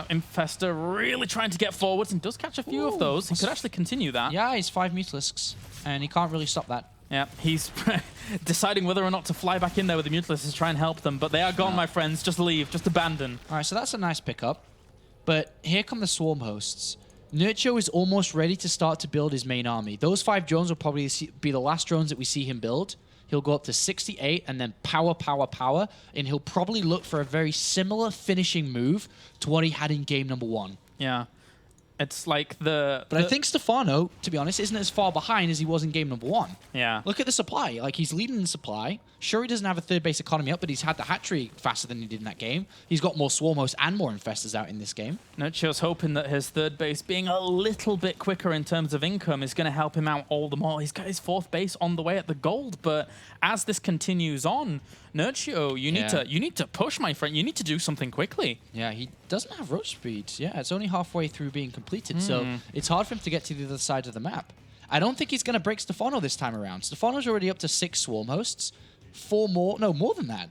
Speaker 1: Infester really trying to get forwards and does catch a few of those. He could actually continue that.
Speaker 2: Yeah, he's 5 Mutalisks, and he can't really stop that.
Speaker 1: Yeah, he's deciding whether or not to fly back in there with the Mutalisks to try and help them, but they are gone, my friends. Just leave, just abandon.
Speaker 2: All right, so that's a nice pickup. But here come the Swarm Hosts. Nerchio is almost ready to start to build his main army. Those 5 drones will probably be the last drones that we see him build. He'll go up to 68 and then power, and he'll probably look for a very similar finishing move to what he had in game number 1.
Speaker 1: Yeah. It's like
Speaker 2: But I think Stefano, to be honest, isn't as far behind as he was in game number 1.
Speaker 1: Yeah.
Speaker 2: Look at the supply. Like, he's leading in supply. Sure, he doesn't have a third base economy up, but he's had the hat trick faster than he did in that game. He's got more swarm hosts and more infestors out in this game.
Speaker 1: Nerchio's hoping that his third base being a little bit quicker in terms of income is going to help him out all the more. He's got his fourth base on the way at the gold, but as this continues on, Nerchio, you need to push, my friend. You need to do something quickly.
Speaker 2: Yeah, he doesn't have roach speed. Yeah, it's only halfway through being completed, so it's hard for him to get to the other side of the map. I don't think he's going to break Stefano this time around. Stefano's already up to 6 swarm hosts. 4 more, no, more than that.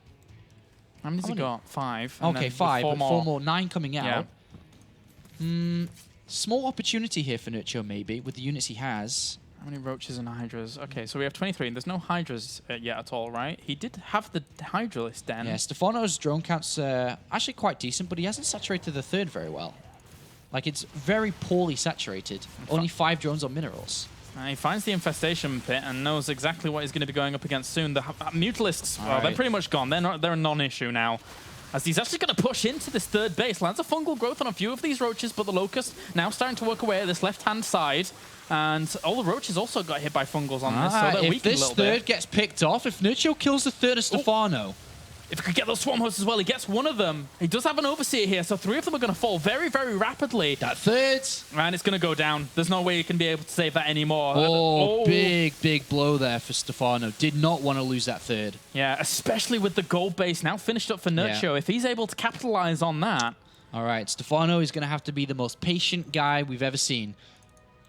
Speaker 1: How many's he got? 5.
Speaker 2: Okay, 5, but 4 more, 9 coming out.
Speaker 1: Yeah.
Speaker 2: Small opportunity here for Nerchio, maybe, with the units he has.
Speaker 1: How many roaches and hydras? Okay, so we have 23, and there's no hydras yet at all, right? He did have the hydra list then.
Speaker 2: Yeah, Stefano's drone count's actually quite decent, but he hasn't saturated the third very well. Like, it's very poorly saturated. Only 5 drones on minerals.
Speaker 1: He finds the infestation pit and knows exactly what he's going to be going up against soon. The mutalisks, they're pretty much gone. They're a non-issue now. As he's actually going to push into this third base. Lands a fungal growth on a few of these roaches, but the locust now starting to work away at this left-hand side. And all the roaches also got hit by fungals on this, so they're weakened a little bit.
Speaker 2: If this third gets picked off, if Nerchio kills the third of Stefano...
Speaker 1: If he could get those swarm hosts as well, he gets one of them. He does have an overseer here, so 3 of them are going to fall very, very rapidly.
Speaker 2: That third.
Speaker 1: And it's going to go down. There's no way he can be able to save that anymore.
Speaker 2: Oh, big, big blow there for Stefano. Did not want to lose that third.
Speaker 1: Yeah, especially with the gold base now finished up for Nerchio. Yeah. If he's able to capitalize on that.
Speaker 2: All right, Stefano is going to have to be the most patient guy we've ever seen.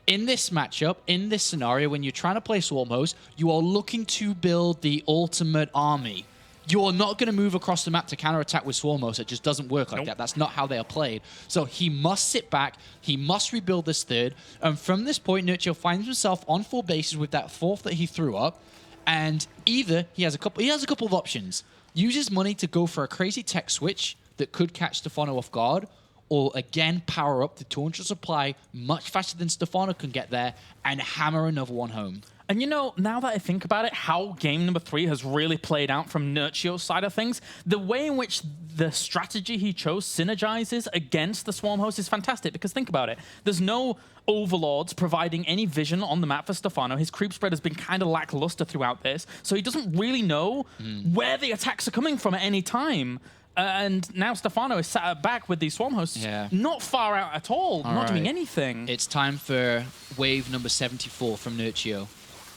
Speaker 2: In this matchup, in this scenario, when you're trying to play swarm host, you are looking to build the ultimate army. You are not going to move across the map to counterattack with swarm hosts. It just doesn't work like that. That's not how they are played. So he must sit back. He must rebuild this third. And from this point, Nerchio finds himself on 4 bases with that 4th that he threw up. And either he has a couple of options. Use his money to go for a crazy tech switch that could catch Stefano off guard, or again power up the torrential supply much faster than Stefano can get there and hammer another one home.
Speaker 1: And you know, now that I think about it, how game number 3 has really played out from Nerchio's side of things, the way in which the strategy he chose synergizes against the swarm host is fantastic. Because think about it, there's no overlords providing any vision on the map for Stefano. His creep spread has been kind of lackluster throughout this, so he doesn't really know where the attacks are coming from at any time. And now Stefano is sat back with these swarm hosts, not far out at all not doing anything.
Speaker 2: It's time for wave number 74 from Nerchio.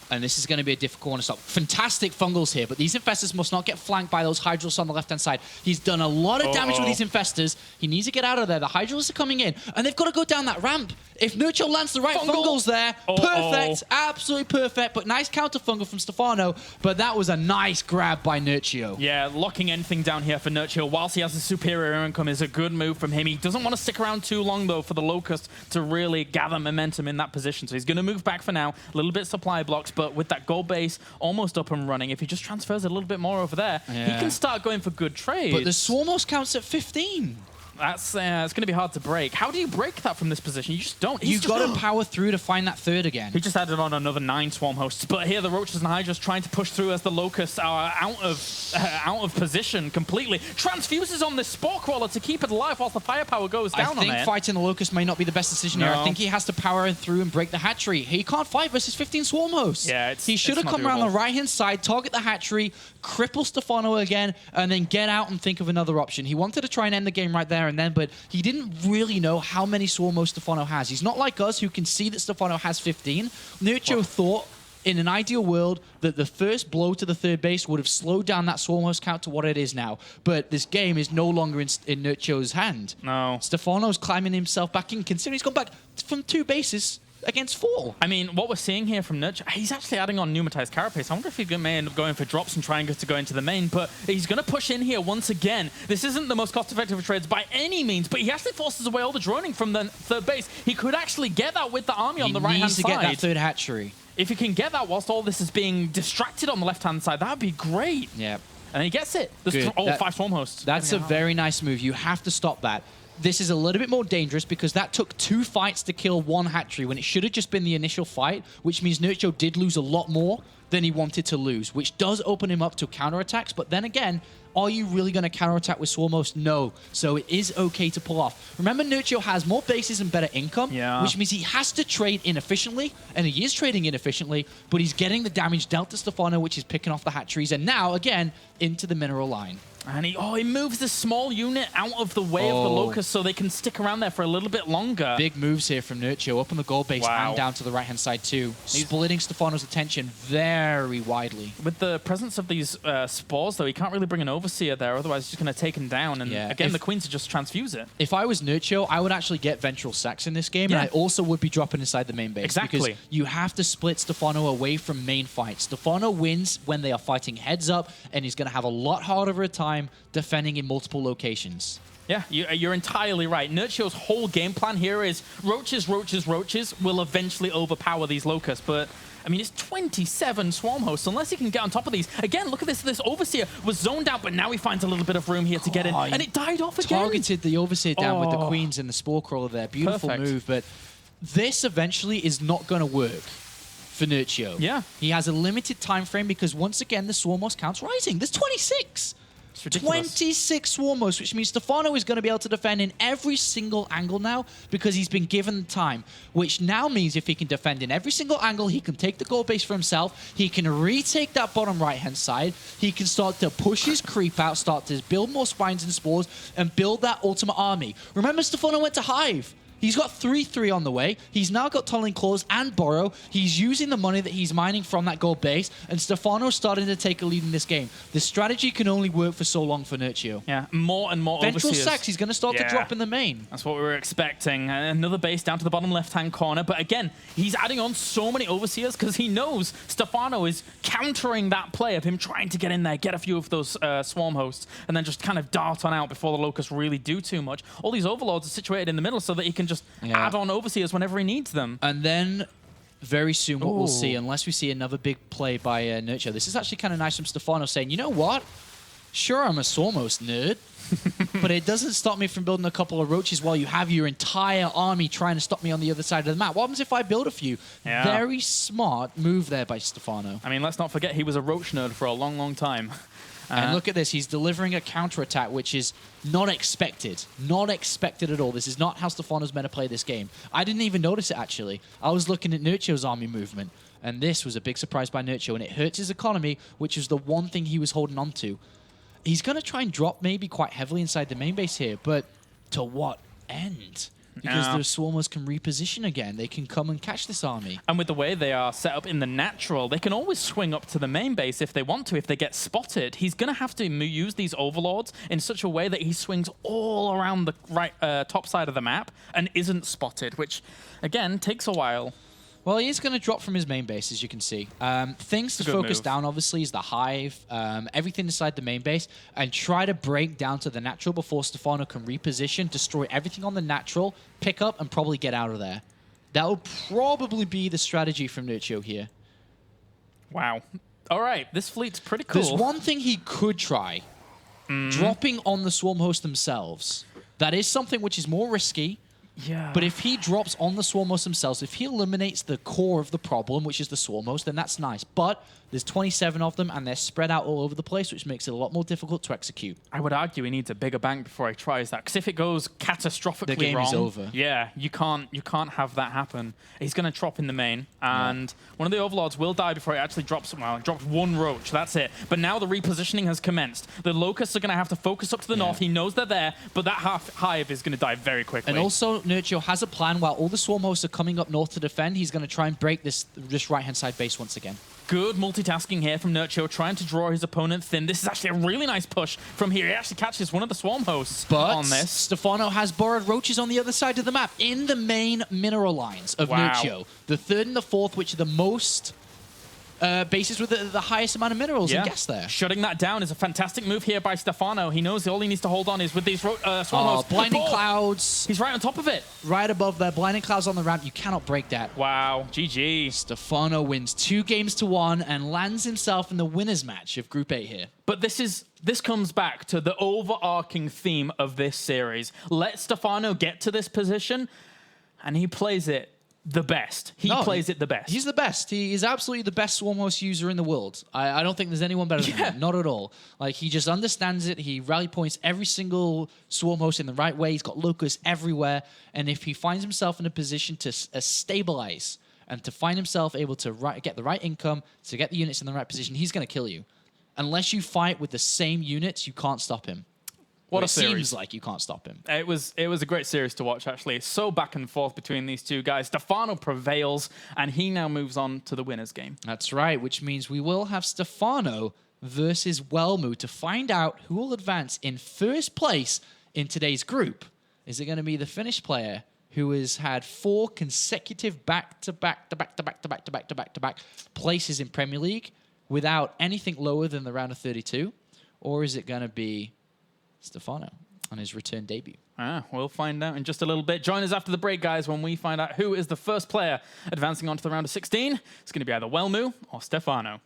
Speaker 2: And this is going to be a difficult one to stop. Fantastic fungals here, but these infestors must not get flanked by those Hydrals on the left-hand side. He's done a lot of damage with these infestors. He needs to get out of there. The Hydrals are coming in, and they've got to go down that ramp. If Nerchio lands the right fungals there, perfect, absolutely perfect. But nice counter-fungal from Stefano, but that was a nice grab by Nerchio.
Speaker 1: Yeah, locking anything down here for Nerchio whilst he has a superior income is a good move from him. He doesn't want to stick around too long, though, for the Locust to really gather momentum in that position. So he's going to move back for now. A little bit supply blocks, but with that gold base almost up and running, if he just transfers a little bit more over there, he can start going for good trades.
Speaker 2: But the Swarmos counts at 15.
Speaker 1: That's it's going to be hard to break. How do you break that from this position? You just don't.
Speaker 2: You've got to power through to find that third again.
Speaker 1: He just added on another 9 swarm hosts, but here the roaches and hydras trying to push through as the locusts are out of position completely. Transfuses on this spore crawler to keep it alive whilst the firepower goes down on it.
Speaker 2: I think fighting the locust may not be the best decision here. I think he has to power through and break the hatchery. He can't fight versus 15 swarm hosts.
Speaker 1: Yeah,
Speaker 2: he should have come around the right-hand side, target the hatchery, cripple Stefano again, and then get out and think of another option. He wanted to try and end the game right there and then, but he didn't really know how many swarm hosts Stefano has. He's not like us who can see that Stefano has 15. Nerchio thought, in an ideal world, that the first blow to the third base would have slowed down that swarm host count to what it is now. But this game is no longer in Nerchio's hand.
Speaker 1: No.
Speaker 2: Stefano's climbing himself back in, considering he's gone back from 2 bases against 4.
Speaker 1: I mean, what we're seeing here from Nerchio, he's actually adding on pneumatized carapace. I wonder if he may end up going for drops and trying to go into the main, but he's going to push in here once again. This isn't the most cost-effective of trades by any means, but he actually forces away all the droning from the third base. He could actually get that with the army on the right-hand side.
Speaker 2: He needs to get that third hatchery.
Speaker 1: If he can get that whilst all this is being distracted on the left-hand side, that would be great.
Speaker 2: Yeah.
Speaker 1: And he gets it. There's 5 swarm hosts.
Speaker 2: That's a very nice move. You have to stop that. this is a little bit more dangerous because that took 2 fights to kill 1 hatchery when it should have just been the initial fight, which means Nerchio did lose a lot more than he wanted to lose, which does open him up to counterattacks. But then again, are you really going to counterattack with Swarmhost? No. So it is okay to pull off. Remember, Nerchio has more bases and better income, which means he has to trade inefficiently, and he is trading inefficiently, but he's getting the damage dealt to Stefano, which is picking off the hatcheries, and now, again, into the mineral line.
Speaker 1: And he moves the small unit out of the way of the Locust so they can stick around there for a little bit longer.
Speaker 2: Big moves here from Nerchio, up on the gold base and down to the right-hand side too. Splitting Stefano's attention very widely.
Speaker 1: With the presence of these spores, though, he can't really bring an Overseer there, otherwise he's just going to take him down. And again, the Queen to just transfuse it.
Speaker 2: If I was Nerchio, I would actually get Ventral Sacs in this game, and I also would be dropping inside the main base.
Speaker 1: Exactly.
Speaker 2: Because you have to split Stefano away from main fights. Stefano wins when they are fighting heads up, and he's going to have a lot harder of a time defending in multiple locations.
Speaker 1: Yeah, you're entirely right. Nerchio's whole game plan here is roaches, roaches, roaches will eventually overpower these Locusts, but I mean, it's 27 Swarm Hosts. Unless he can get on top of these. Again, look at this. This Overseer was zoned out, but now he finds a little bit of room here to get in. And it died off again.
Speaker 2: Targeted the Overseer down with the Queens and the Spore Crawler there. Beautiful move, but this eventually is not going to work for Nerchio.
Speaker 1: Yeah.
Speaker 2: He has a limited time frame because, once again, the Swarm Host count's rising. There's 26. 26 Swarm Hosts, which means Stefano is going to be able to defend in every single angle now because he's been given time, which now means if he can defend in every single angle, he can take the gold base for himself, he can retake that bottom right-hand side, he can start to push his creep out, start to build more spines and spores, and build that ultimate army. Remember, Stefano went to Hive. He's got 3-3 on the way. He's now got Tunneling Claws and Burrow. He's using the money that he's mining from that gold base, and Stefano's starting to take a lead in this game. This strategy can only work for so long for Nerchio.
Speaker 1: Yeah, more and more
Speaker 2: Ventral
Speaker 1: Overseers.
Speaker 2: Sacs, he's going to start to drop in the main.
Speaker 1: That's what we were expecting. Another base down to the bottom left-hand corner. But again, he's adding on so many Overseers because he knows Stefano is countering that play of him trying to get in there, get a few of those Swarm Hosts, and then just kind of dart on out before the Locusts really do too much. All these Overlords are situated in the middle so that he can just add on Overseers whenever he needs them.
Speaker 2: And then very soon what we'll see, unless we see another big play by Nerchio, this is actually kind of nice from Stefano saying, you know what? Sure, I'm a Swarmhost nerd, but it doesn't stop me from building a couple of roaches while you have your entire army trying to stop me on the other side of the map. What happens if I build a few? Very smart move there by Stefano.
Speaker 1: I mean, let's not forget he was a roach nerd for a long, long time.
Speaker 2: And look at this. He's delivering a counterattack, which is not expected. Not expected at all. This is not how Stefano's meant to play this game. I didn't even notice it, actually. I was looking at Nerchio's army movement, and this was a big surprise by Nerchio, and it hurts his economy, which is the one thing he was holding on to. He's going to try and drop maybe quite heavily inside the main base here, but to what end? Because the Swarmers can reposition again. They can come and catch this army.
Speaker 1: And with the way they are set up in the natural, they can always swing up to the main base if they want to, if they get spotted. He's going to have to use these Overlords in such a way that he swings all around the top side of the map and isn't spotted, which, again, takes a while.
Speaker 2: Well, he is going to drop from his main base, as you can see. Things to focus down, obviously, is the Hive, everything inside the main base, and try to break down to the natural before Stefano can reposition, destroy everything on the natural, pick up, and probably get out of there. That would probably be the strategy from Nerchio here.
Speaker 1: Wow. All right, this fleet's pretty cool.
Speaker 2: There's one thing he could try. Dropping on the Swarm Host themselves. That is something which is more risky.
Speaker 1: Yeah.
Speaker 2: But if he drops on the Swarm Host themselves, if he eliminates the core of the problem, which is the Swarm Host, then that's nice. But there's 27 of them, and they're spread out all over the place, which makes it a lot more difficult to execute.
Speaker 1: I would argue he needs a bigger bank before he tries that, because if it goes catastrophically wrong,
Speaker 2: the game is over.
Speaker 1: Yeah, you can't have that happen. He's going to drop in the main, and one of the Overlords will die before he actually drops. Well, drops one roach. That's it. But now the repositioning has commenced. The Locusts are going to have to focus up to the north. He knows they're there, but that Hive is going to die very quickly.
Speaker 2: And also, Nerchio has a plan. While all the Swarm Hosts are coming up north to defend, he's going to try and break this right-hand side base once again.
Speaker 1: Good multitasking here from Nerchio, trying to draw his opponent thin. This is actually a really nice push from here. He actually catches one of the Swarm Hosts on this.
Speaker 2: Stefano has borrowed roaches on the other side of the map in the main mineral lines of Nerchio. The third and the fourth, which are the most bases with the highest amount of minerals and gas there.
Speaker 1: Shutting that down is a fantastic move here by Stefano. He knows all he needs to hold on is with these swarm
Speaker 2: blinding clouds.
Speaker 1: He's right on top of it.
Speaker 2: Right above there. Blinding clouds on the ramp. You cannot break that.
Speaker 1: Wow. GG.
Speaker 2: Stefano wins 2-1 and lands himself in the winner's match of Group 8 here.
Speaker 1: But this comes back to the overarching theme of this series. Let Stefano get to this position, and he plays it the best. He plays it the best.
Speaker 2: He's the best. He is absolutely the best swarm host user in the world. I don't think there's anyone better than him. Not at all. Like, he just understands it. He rally points every single swarm host in the right way. He's got locusts everywhere. And if he finds himself in a position to stabilize and to find himself able to get the right income, to get the units in the right position, he's going to kill you. Unless you fight with the same units, you can't stop him.
Speaker 1: What a
Speaker 2: series.
Speaker 1: series.
Speaker 2: Seems like you can't stop him.
Speaker 1: It was a great series to watch, actually. It's so back and forth between these two guys. Stefano prevails, and he now moves on to the winner's game.
Speaker 2: That's right, which means we will have Stefano versus Welmu to find out who will advance in first place in today's group. Is it going to be the Finnish player who has had 4 consecutive back-to-back places in Premier League without anything lower than the round of 32? Or is it going to be Stefano on his return debut?
Speaker 1: We'll find out in just a little bit. Join us after the break, guys, when we find out who is the first player advancing on to the round of 16. It's going to be either Welmu or Stefano.